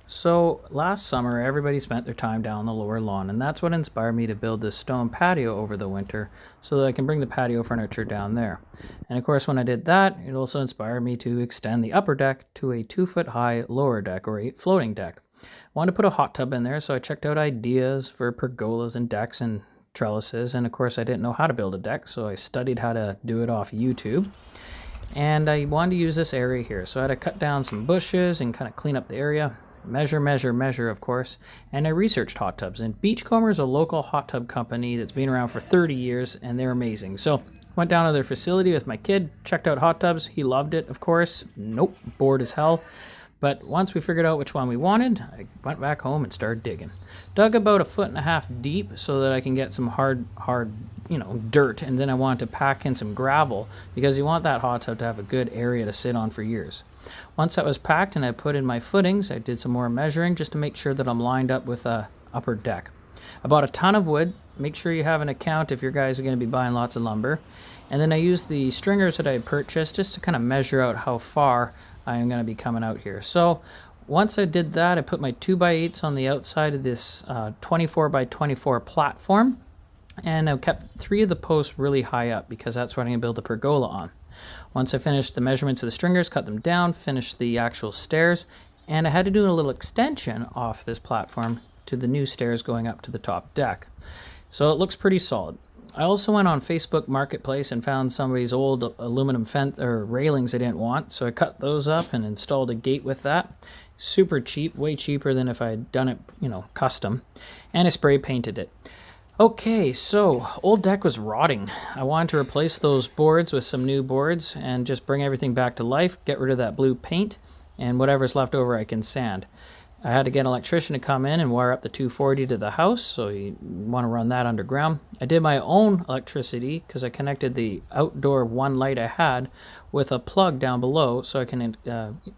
So last summer, everybody spent their time down the lower lawn, and that's what inspired me to build this stone patio over the winter so that I can bring the patio furniture down there. And of course, when I did that, it also inspired me to extend the upper deck to a 2 foot high lower deck or a floating deck. I wanted to put a hot tub in there, so I checked out ideas for pergolas and decks and trellises. And of course, I didn't know how to build a deck, so I studied how to do it off YouTube. And I wanted to use this area here, so I had to cut down some bushes and kind of clean up the area. Measure, of course. And I researched hot tubs. And Beachcomber is a local hot tub company that's been around for 30 years, and they're amazing. So went down to their facility with my kid, checked out hot tubs. He loved it, of course. Nope, bored as hell. But once we figured out which one we wanted, I went back home and started digging. Dug about 1.5 feet deep so that I can get some hard, dirt. And then I wanted to pack in some gravel because you want that hot tub to have a good area to sit on for years. Once that was packed and I put in my footings, I did some more measuring just to make sure that I'm lined up with a upper deck. I bought a ton of wood. Make sure you have an account if your guys are going to be buying lots of lumber. And then I used the stringers that I purchased just to kind of measure out how far I am going to be coming out here. So once I did that, I put my 2x8s on the outside of this 24x24 platform. And I kept 3 of the posts really high up because that's what I'm going to build the pergola on. Once I finished the measurements of the stringers, cut them down, finished the actual stairs, and I had to do a little extension off this platform to the new stairs going up to the top deck. So it looks pretty solid. I also went on Facebook Marketplace and found somebody's old aluminum fence or railings I didn't want, so I cut those up and installed a gate with that. Super cheap, way cheaper than if I had done it, custom. And I spray painted it. Okay, so old deck was rotting. I wanted to replace those boards with some new boards and just bring everything back to life, get rid of that blue paint, and whatever's left over I can sand. I had to get an electrician to come in and wire up the 240 to the house, so you want to run that underground. I did my own electricity because I connected the outdoor one light I had with a plug down below so I can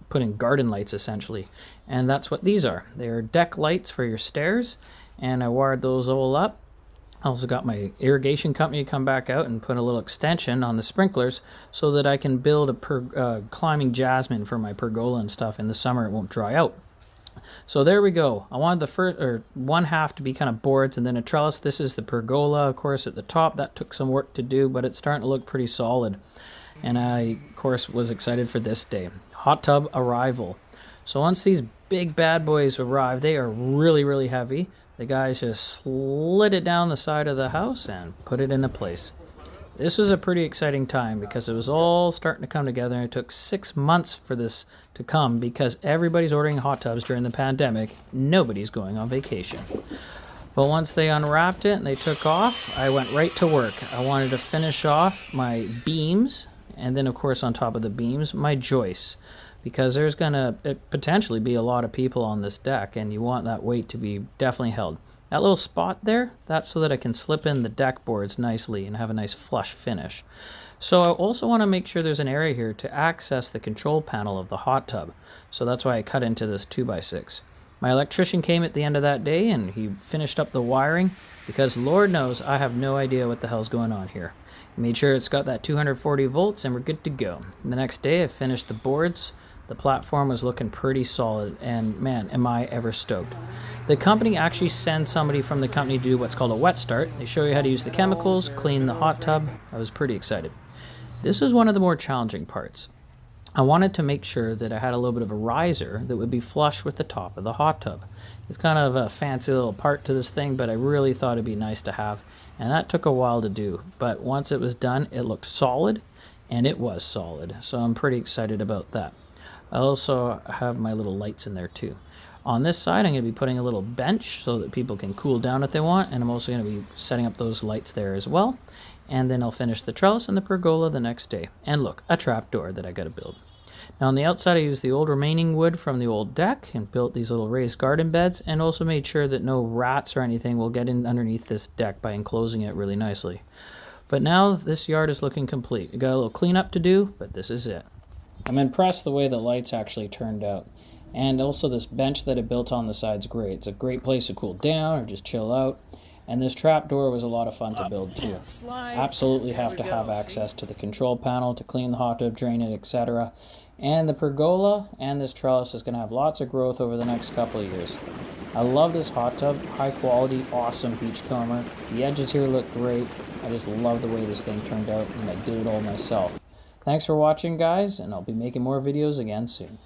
put in garden lights essentially. And that's what these are. They're deck lights for your stairs, and I wired those all up. I also got my irrigation company to come back out and put a little extension on the sprinklers so that I can build a climbing jasmine for my pergola and stuff. In the summer it won't dry out. So there we go. I wanted the one half to be kind of boards and then a trellis. This is the pergola, of course, at the top. That took some work to do, but it's starting to look pretty solid. And I, of course, was excited for this day. Hot tub arrival. So once these big bad boys arrive, they are really, really heavy. The guys just slid it down the side of the house and put it into place. This was a pretty exciting time because it was all starting to come together, and it took 6 months for this to come because everybody's ordering hot tubs during the pandemic. Nobody's going on vacation. But once they unwrapped it and they took off, I went right to work. I wanted to finish off my beams, and then of course on top of the beams, my joists. Because there's going to potentially be a lot of people on this deck, and you want that weight to be definitely held. That little spot there, that's so that I can slip in the deck boards nicely and have a nice flush finish. So I also want to make sure there's an area here to access the control panel of the hot tub. So that's why I cut into this 2x6. My electrician came at the end of that day and he finished up the wiring because Lord knows I have no idea what the hell's going on here. He made sure it's got that 240 volts and we're good to go. The next day I finished the boards. The platform was looking pretty solid, and man, am I ever stoked. The company actually sends somebody from the company to do what's called a wet start. They show you how to use the chemicals, clean the hot tub. I was pretty excited. This is one of the more challenging parts. I wanted to make sure that I had a little bit of a riser that would be flush with the top of the hot tub. It's kind of a fancy little part to this thing, but I really thought it'd be nice to have, and that took a while to do. But once it was done, it looked solid, and it was solid, so I'm pretty excited about that. I also have my little lights in there too. On this side, I'm going to be putting a little bench so that people can cool down if they want, and I'm also going to be setting up those lights there as well. And then I'll finish the trellis and the pergola the next day. And look, a trapdoor that I got to build. Now on the outside, I used the old remaining wood from the old deck and built these little raised garden beds, and also made sure that no rats or anything will get in underneath this deck by enclosing it really nicely. But now this yard is looking complete. I got a little cleanup to do, but this is it. I'm impressed the way the lights actually turned out. And also this bench that I built on the side's great. It's a great place to cool down or just chill out. And this trap door was a lot of fun to build too. Absolutely have to have access to the control panel to clean the hot tub, drain it, etc. And the pergola and this trellis is going to have lots of growth over the next couple of years. I love this hot tub, high quality, awesome beachcomber. The edges here look great. I just love the way this thing turned out, and I did it all myself. Thanks for watching, guys, and I'll be making more videos again soon.